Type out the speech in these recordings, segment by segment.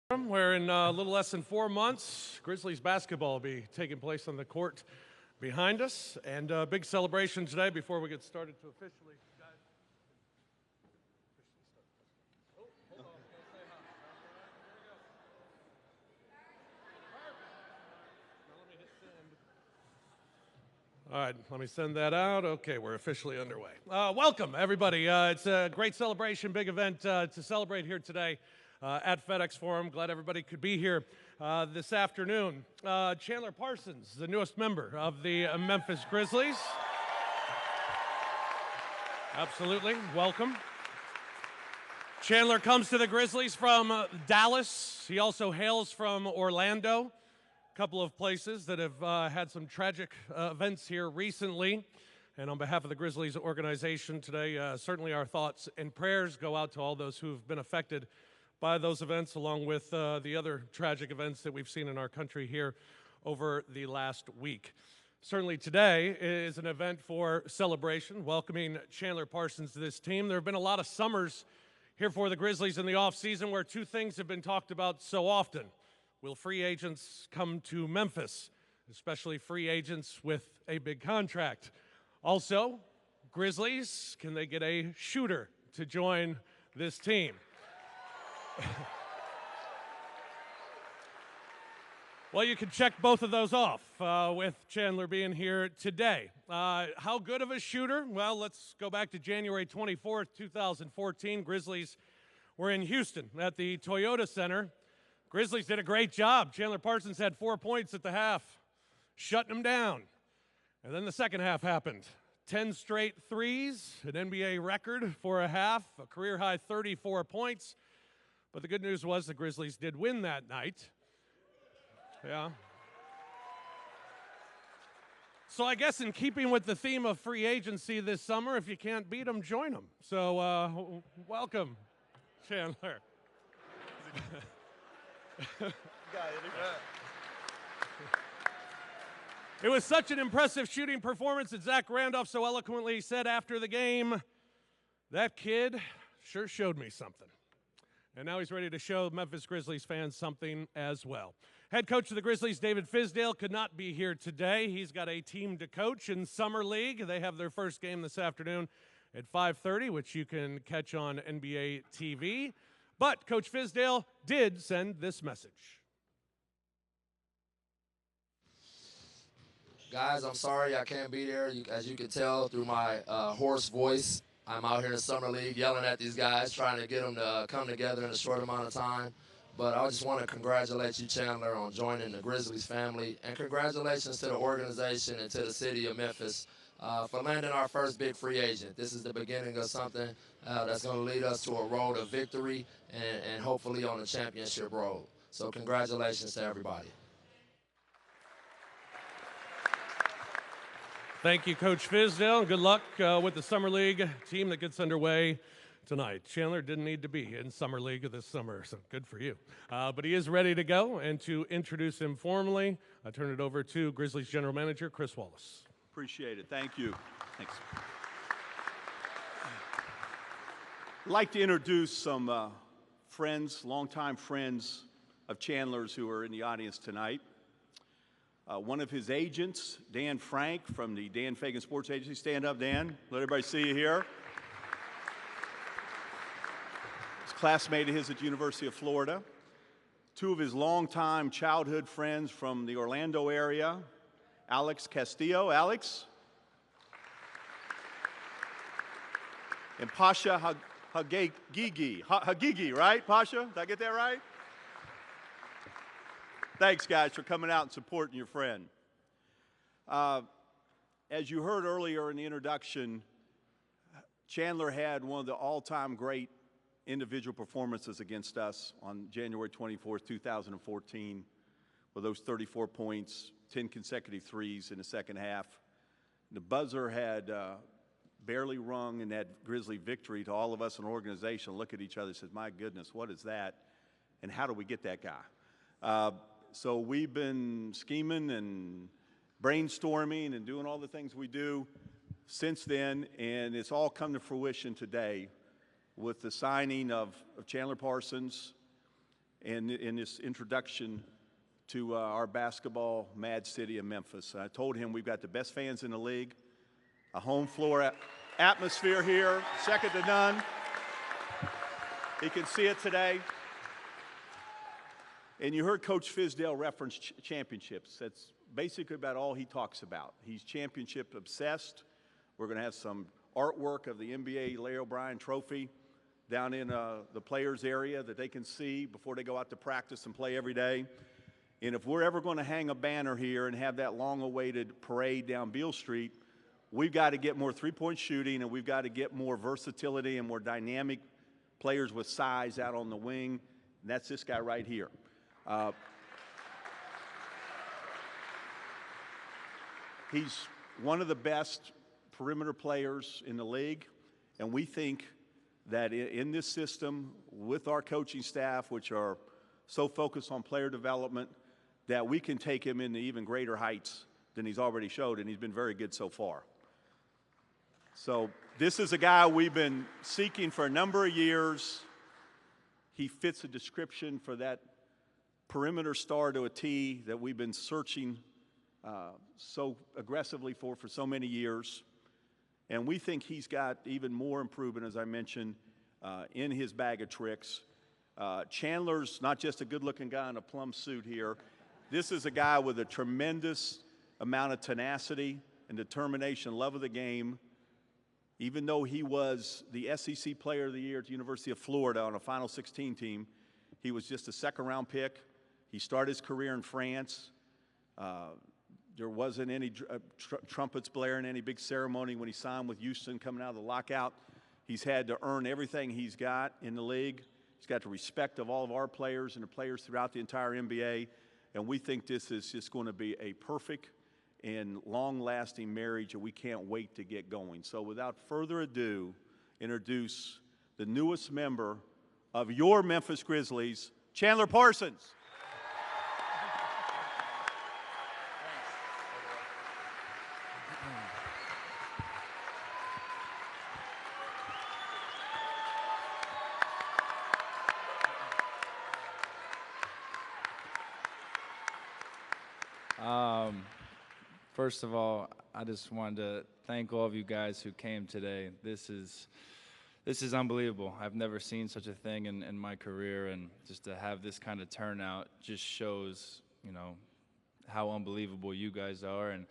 Where in a little less than 4 months, Grizzlies basketball will be taking place on the court behind us. And a big celebration today before we get started to officially. Guys, oh, hold on. Say hi. Here we go. Now let me hit send. All right, let me send that out. Okay, we're officially underway. Welcome, everybody. It's a great celebration, big event to celebrate here today. At FedExForum. Glad everybody could be here this afternoon. Chandler Parsons, the newest member of the Memphis Grizzlies. Absolutely, welcome. Chandler comes to the Grizzlies from Dallas. He also hails from Orlando, a couple of places that have had some tragic events here recently. And on behalf of the Grizzlies organization today, certainly our thoughts and prayers go out to all those who've been affected by those events, along with the other tragic events that we've seen in our country here over the last week. Certainly today is an event for celebration, welcoming Chandler Parsons to this team. There have been a lot of summers here for the Grizzlies in the offseason where two things have been talked about so often. Will free agents come to Memphis, especially free agents with a big contract? Also, Grizzlies, can they get a shooter to join this team? Well, you can check both of those off with Chandler being here today. How good of a shooter? Well, let's go back to January 24th, 2014. Grizzlies were in Houston at the Toyota Center. Grizzlies did a great job. Chandler Parsons had 4 points at the half, shutting them down. And then the second half happened. 10 straight threes, an NBA record for a half, a career-high 34 points. But the good news was the Grizzlies did win that night. Yeah. So I guess in keeping with the theme of free agency this summer, if you can't beat them, join them. So welcome, Chandler. It was such an impressive shooting performance that Zach Randolph so eloquently said after the game, that kid sure showed me something. And now he's ready to show Memphis Grizzlies fans something as well. Head coach of the Grizzlies, David Fizdale, could not be here today. He's got a team to coach in Summer League. They have their first game this afternoon at 5:30, which you can catch on NBA TV. But Coach Fizdale did send this message. Guys, I'm sorry I can't be there. As you can tell through my hoarse voice, I'm out here in the Summer League yelling at these guys, trying to get them to come together in a short amount of time. But I just want to congratulate you, Chandler, on joining the Grizzlies family. And congratulations to the organization and to the city of Memphis for landing our first big free agent. This is the beginning of something that's going to lead us to a road of victory and hopefully on the championship road. So congratulations to everybody. Thank you, Coach Fizdale. Good luck with the Summer League team that gets underway tonight. Chandler didn't need to be in Summer League this summer, so good for you. But he is ready to go, and to introduce him formally, I turn it over to Grizzlies General Manager Chris Wallace. Appreciate it. Thank you. Thanks. I'd like to introduce some friends, longtime friends of Chandler's who are in the audience tonight. One of his agents, Dan Frank from the Dan Fagan Sports Agency. Stand up, Dan. Let everybody see you here. His classmate of his at the University of Florida. Two of his longtime childhood friends from the Orlando area, Alex Castillo. Alex. And Pasha Hagigi, right, Pasha? Did I get that right? Thanks, guys, for coming out and supporting your friend. As you heard earlier in the introduction, Chandler had one of the all-time great individual performances against us on January 24th, 2014, with those 34 points, 10 consecutive threes in the second half. The buzzer had barely rung in that Grizzly victory. To all of us in the organization look at each other and said, my goodness, what is that? And how do we get that guy? So we've been scheming and brainstorming and doing all the things we do since then, and it's all come to fruition today with the signing of Chandler Parsons in this introduction to our basketball mad city of Memphis. I told him we've got the best fans in the league, a home floor atmosphere here, second to none. He can see it today. And you heard Coach Fizdale reference championships. That's basically about all he talks about. He's championship obsessed. We're going to have some artwork of the NBA Larry O'Brien trophy down in the players area that they can see before they go out to practice and play every day. And if we're ever going to hang a banner here and have that long-awaited parade down Beale Street, we've got to get more three-point shooting, and we've got to get more versatility and more dynamic players with size out on the wing. And that's this guy right here. He's one of the best perimeter players in the league, and we think that in this system, with our coaching staff, which are so focused on player development, that we can take him into even greater heights than he's already showed, and he's been very good so far. So this is a guy we've been seeking for a number of years. He fits a description for that perimeter star to a T that we've been searching so aggressively for so many years. And we think he's got even more improvement, as I mentioned, in his bag of tricks. Chandler's not just a good-looking guy in a plum suit here. This is a guy with a tremendous amount of tenacity and determination, love of the game. Even though he was the SEC Player of the Year at the University of Florida on a Final 16 team, he was just a second-round pick. He started his career in France. There wasn't any trumpets blaring, any big ceremony when he signed with Houston coming out of the lockout. He's had to earn everything he's got in the league. He's got the respect of all of our players and the players throughout the entire NBA. And we think this is just going to be a perfect and long-lasting marriage, and we can't wait to get going. So without further ado, introduce the newest member of your Memphis Grizzlies, Chandler Parsons. First of all, I just wanted to thank all of you guys who came today. This is unbelievable. I've never seen such a thing in my career, and just to have this kind of turnout just shows, you know, how unbelievable you guys are, and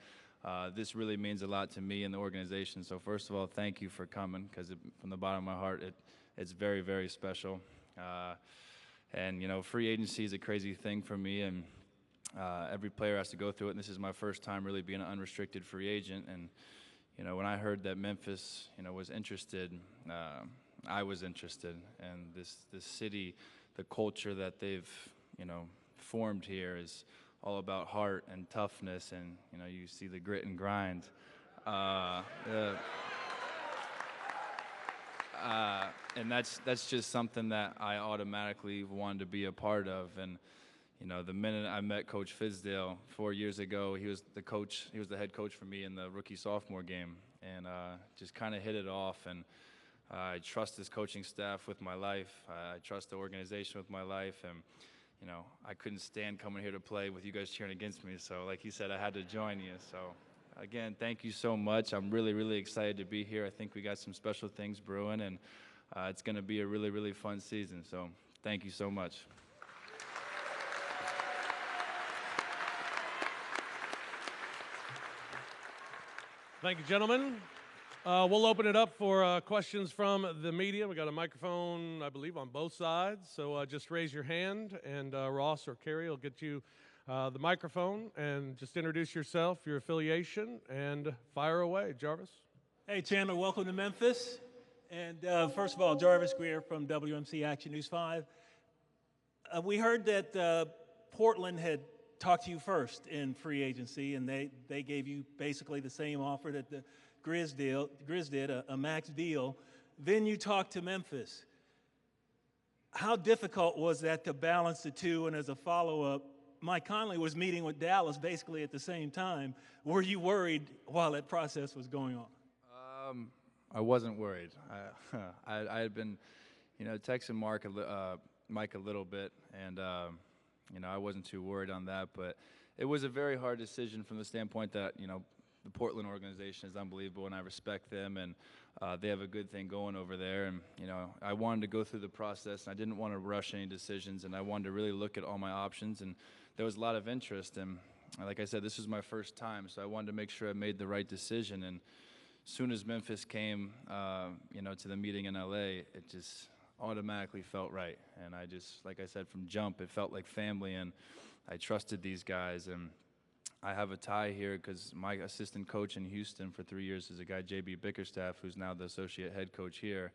this really means a lot to me and the organization. So first of all, thank you for coming, because from the bottom of my heart, it's very, very special. And you know, free agency is a crazy thing for me, and every player has to go through it, and this is my first time really being an unrestricted free agent. And you know, when I heard that Memphis, you know, was interested, I was interested. And this city, the culture that they've, you know, formed here is all about heart and toughness, and you know, you see the grit and grind. And that's just something that I automatically wanted to be a part of. And you know, the minute I met Coach Fizdale 4 years ago, he was the head coach for me in the rookie-sophomore game, and just kind of hit it off. And I trust his coaching staff with my life. I trust the organization with my life. And you know, I couldn't stand coming here to play with you guys cheering against me. So like he said, I had to join you. So again, thank you so much. I'm really, really excited to be here. I think we got some special things brewing, and it's going to be a really, really fun season. So thank you so much. Thank you, gentlemen. We'll open it up for questions from the media. We got a microphone, I believe, on both sides. So just raise your hand, and Ross or Carrie will get you the microphone. And just introduce yourself, your affiliation, and fire away. Jarvis. Hey, Chandler, welcome to Memphis. And first of all, Jarvis Greer from WMC Action News 5. We heard that Portland had talked to you first in free agency, and they gave you basically the same offer that the Grizz did, a max deal. Then you talked to Memphis. How difficult was that to balance the two? And as a follow-up, Mike Conley was meeting with Dallas basically at the same time. Were you worried while that process was going on? I wasn't worried. I had been, you know, texting Mark Mike a little bit, and you know, I wasn't too worried on that, but it was a very hard decision from the standpoint that, you know, the Portland organization is unbelievable, and I respect them, and they have a good thing going over there. And you know, I wanted to go through the process, and I didn't want to rush any decisions, and I wanted to really look at all my options. And there was a lot of interest, and like I said, this was my first time, so I wanted to make sure I made the right decision. And as soon as Memphis came, you know, to the meeting in LA, it just automatically felt right. And I just, like I said, from jump, it felt like family, and I trusted these guys. And I have a tie here because my assistant coach in Houston for 3 years is a guy, JB Bickerstaff, who's now the associate head coach here.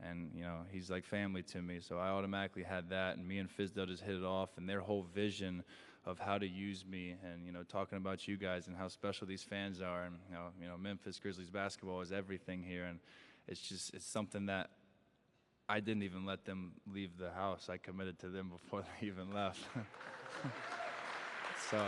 And, you know, he's like family to me. So I automatically had that. And me and Fizdale just hit it off. And their whole vision of how to use me, and, you know, talking about you guys and how special these fans are. And, you know, Memphis Grizzlies basketball is everything here. And it's just, it's something that I didn't even let them leave the house. I committed to them before they even left. So...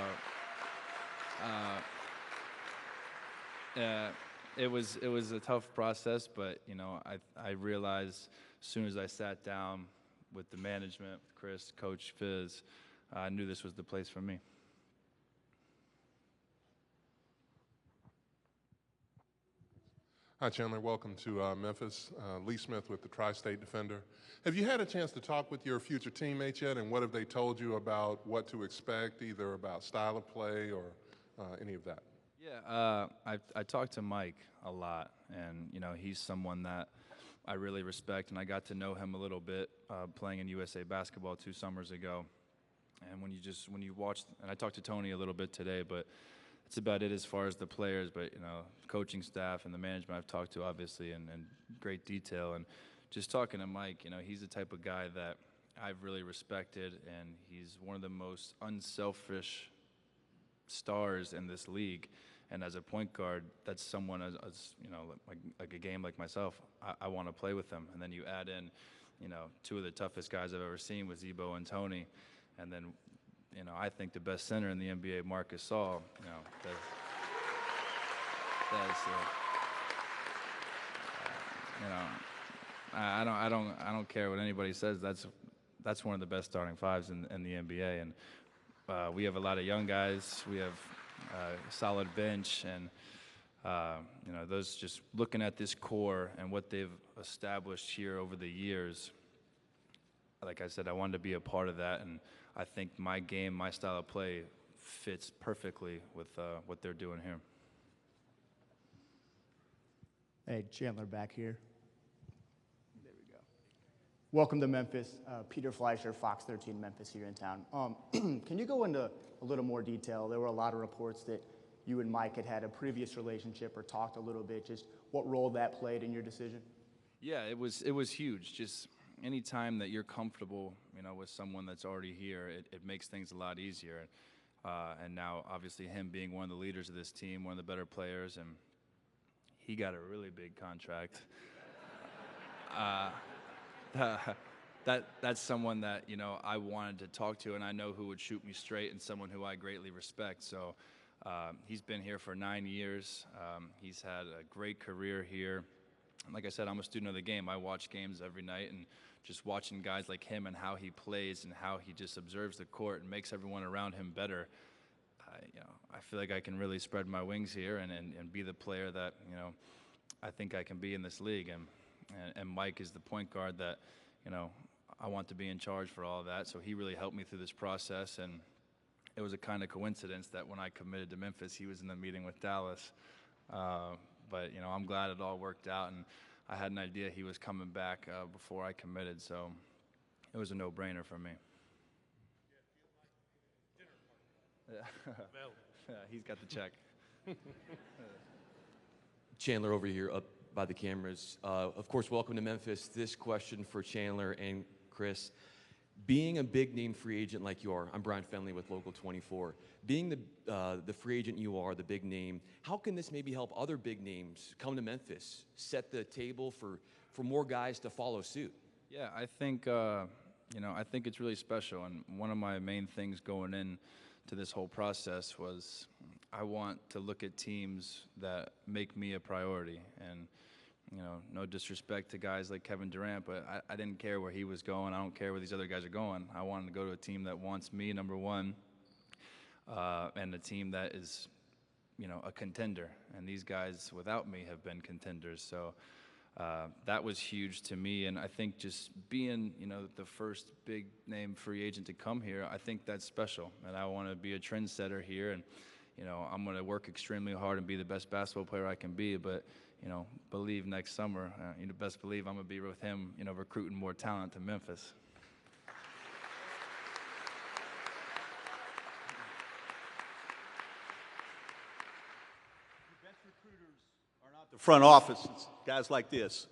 it was a tough process, but you know, I realized as soon as I sat down with the management, with Chris, Coach Fizz, I knew this was the place for me. Hi, Chandler. Welcome to Memphis. Lee Smith with the Tri-State Defender. Have you had a chance to talk with your future teammates yet, and what have they told you about what to expect, either about style of play or any of that? Yeah, I talked to Mike a lot, and you know, he's someone that I really respect, and I got to know him a little bit playing in USA basketball 2 summers ago. And when you watch, and I talked to Tony a little bit today, but that's about it as far as the players. But you know, coaching staff and the management I've talked to obviously in great detail, and just talking to Mike, you know, he's the type of guy that I've really respected, and he's one of the most unselfish stars in this league. And as a point guard, that's someone, as you know, like a game like myself, I want to play with them. And then you add in, you know, 2 of the toughest guys I've ever seen with Zebo and Tony. And then, you know, I think the best center in the NBA, Marc Gasol, you know, you know, I don't care what anybody says. That's one of the best starting fives in the NBA. And we have a lot of young guys. We have a solid bench, and you know, those, just looking at this core and what they've established here over the years, like I said, I wanted to be a part of that, and I think my game, my style of play fits perfectly with what they're doing here. Hey, Chandler back here. There we go. Welcome to Memphis. Peter Fleischer, Fox 13 Memphis here in town. Can you go into a little more detail? There were a lot of reports that you and Mike had a previous relationship or talked a little bit. Just what role that played in your decision? Yeah, it was huge. Just any time that you're comfortable, you know, with someone that's already here, it makes things a lot easier. And now, obviously, him being one of the leaders of this team, one of the better players, and he got a really big contract. That's someone that, you know, I wanted to talk to, and I know who would shoot me straight, and someone who I greatly respect. So he's been here for 9 years. He's had a great career here. And like I said, I'm a student of the game. I watch games every night, and just watching guys like him and how he plays and how he just observes the court and makes everyone around him better, you know, I feel like I can really spread my wings here and be the player that, you know, I think I can be in this league. And Mike is the point guard that, you know, I want to be in charge for all of that. So he really helped me through this process. And it was a kind of coincidence that when I committed to Memphis, he was in the meeting with Dallas. But, you know, I'm glad it all worked out. And I had an idea he was coming back before I committed. So it was a no-brainer for me. Yeah, he's got the check. Chandler over here up by the cameras. Of course, welcome to Memphis. This question for Chandler and Chris. Being a big-name free agent like you are, I'm Brian Fenley with Local 24. Being the free agent you are, the big name, how can this maybe help other big names come to Memphis, set the table for more guys to follow suit? Yeah, I think, you know, I think it's really special. And one of my main things going in to this whole process was I want to look at teams that make me a priority. And, no disrespect to guys like Kevin Durant, but I didn't care where he was going. I don't care where these other guys are going. I wanted to go to a team that wants me, number one, and a team that is, a contender. And these guys without me have been contenders. So that was huge to me. And I think just being, the first big name free agent to come here, I think that's special. And I want to be a trendsetter here. And, I'm going to work extremely hard and be the best basketball player I can be. But, believe next summer, best believe I'm going to be with him, recruiting more talent to Memphis. The front office, it's guys like this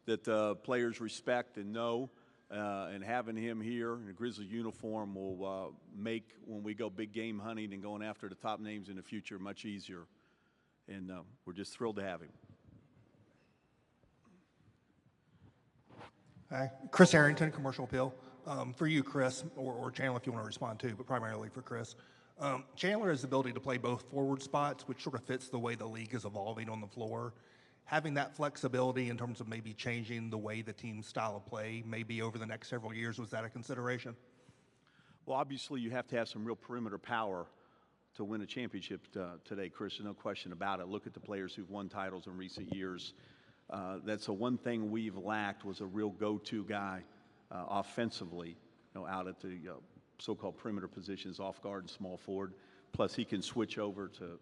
that players respect and know, and having him here in a Grizzly uniform will make when we go big game hunting and going after the top names in the future much easier. And we're just thrilled to have him. Hi, Chris Harrington, Commercial Appeal. For you, Chris, or Chandler if you want to respond too, but primarily for Chris. Chandler has the ability to play both forward spots, which sort of fits the way the league is evolving on the floor. Having that flexibility in terms of maybe changing the way the team's style of play maybe over the next several years, was that a consideration? Well, obviously you have to have some real perimeter power to win a championship today, Chris. There's no question about it. Look at the players who've won titles in recent years. That's the one thing we've lacked, was a real go-to guy offensively, out at the so-called perimeter positions, off guard and small forward. Plus, he can switch over to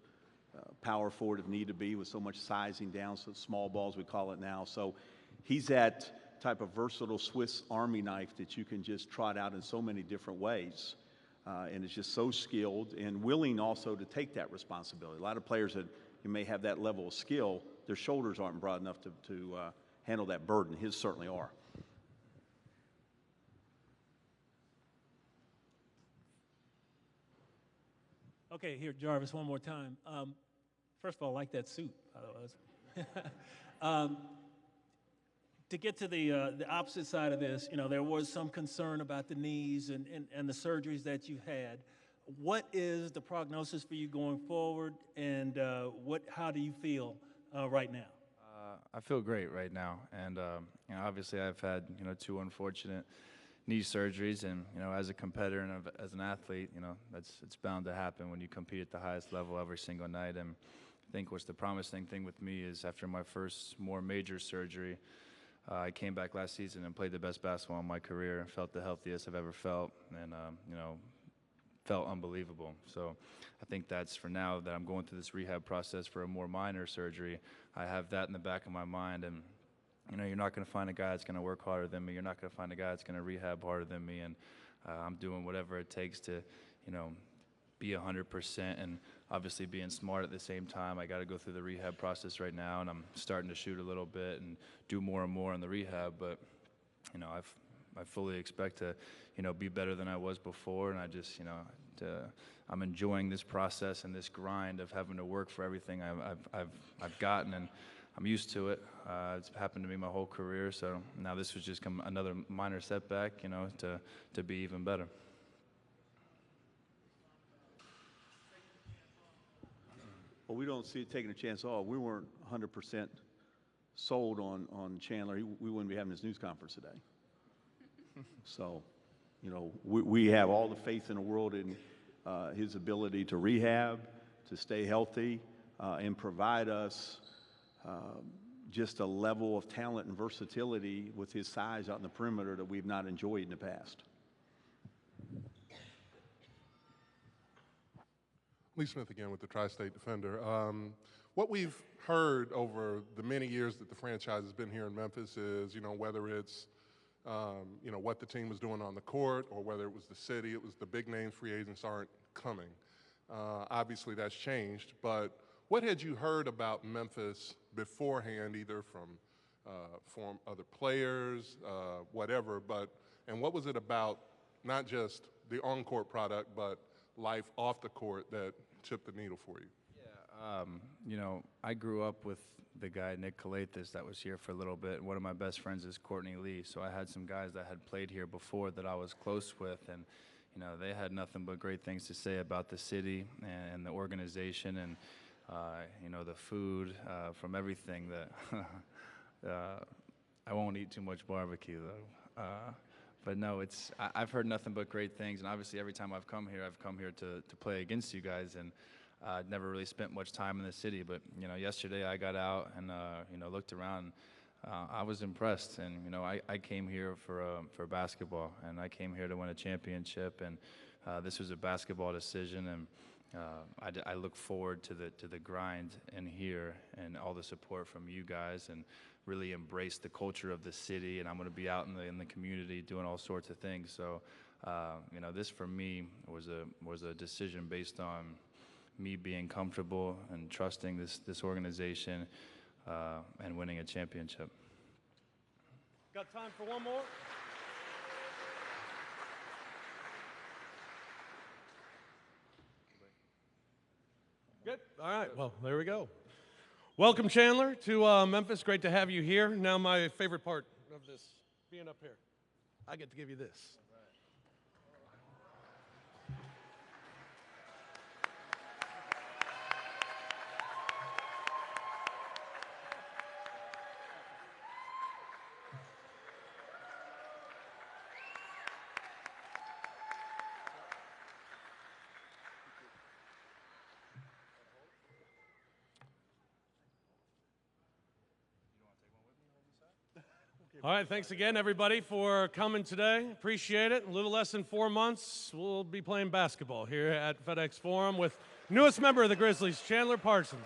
power forward if need to be, with so much sizing down, so small balls we call it now. So he's that type of versatile Swiss Army knife that you can just trot out in so many different ways. And is just so skilled and willing also to take that responsibility. A lot of players that you may have that level of skill, their shoulders aren't broad enough to handle that burden. His certainly are. Okay, here, Jarvis, one more time. First of all, I like that suit, by the way. To get to the opposite side of this, there was some concern about the knees and the surgeries that you had. What is the prognosis for you going forward, and how do you feel right now? I feel great right now, and obviously I've had 2 unfortunate knee surgeries, and as a competitor and as an athlete, it's bound to happen when you compete at the highest level every single night. And I think what's the promising thing with me is after my first more major surgery, I came back last season and played the best basketball in my career and felt the healthiest I've ever felt, and felt unbelievable. So I think that's for now that I'm going through this rehab process for a more minor surgery. I have that in the back of my mind, and you're not going to find a guy that's going to work harder than me. You're not going to find a guy that's going to rehab harder than me, and I'm doing whatever it takes to, be 100%, and obviously being smart at the same time. I got to go through the rehab process right now, and I'm starting to shoot a little bit and do more and more in the rehab. But, I fully expect to, be better than I was before, and I just, I'm enjoying this process and this grind of having to work for everything I've gotten, and I'm used to it. It's happened to me my whole career, so now this was just another minor setback, to be even better. Well, we don't see it taking a chance at all. We weren't 100% sold on Chandler. We wouldn't be having this news conference today. So, we have all the faith in the world in his ability to rehab, to stay healthy, and provide us just a level of talent and versatility with his size out in the perimeter that we've not enjoyed in the past. Lee Smith again with the Tri-State Defender. What we've heard over the many years that the franchise has been here in Memphis is, whether it's, what the team was doing on the court, or whether it was the city, it was the big name free agents aren't coming. Obviously that's changed, but what had you heard about Memphis beforehand, either from other players, whatever, and what was it about not just the on-court product, but life off the court that tipped the needle for you? Yeah, I grew up with the guy, Nick Calathis, that was here for a little bit. One of my best friends is Courtney Lee, so I had some guys that had played here before that I was close with, and they had nothing but great things to say about the city and the organization and, the food, from everything that I won't eat too much barbecue though. But no, I've heard nothing but great things, and obviously every time I've come here to play against you guys, and I'd never really spent much time in the city. But yesterday I got out and looked around. I was impressed, and I came here for basketball, and I came here to win a championship, and this was a basketball decision, and I look forward to the grind in here and all the support from you guys, and really embrace the culture of the city. And I'm going to be out in the community doing all sorts of things. So this for me was a decision based on me being comfortable and trusting this organization and winning a championship. Got time for one more? Good. All right. Well, there we go. Welcome, Chandler, to Memphis. Great to have you here. Now, my favorite part of this, being up here, I get to give you this. All right, thanks again, everybody, for coming today. Appreciate it. A little less than 4 months, we'll be playing basketball here at FedExForum with newest member of the Grizzlies, Chandler Parsons.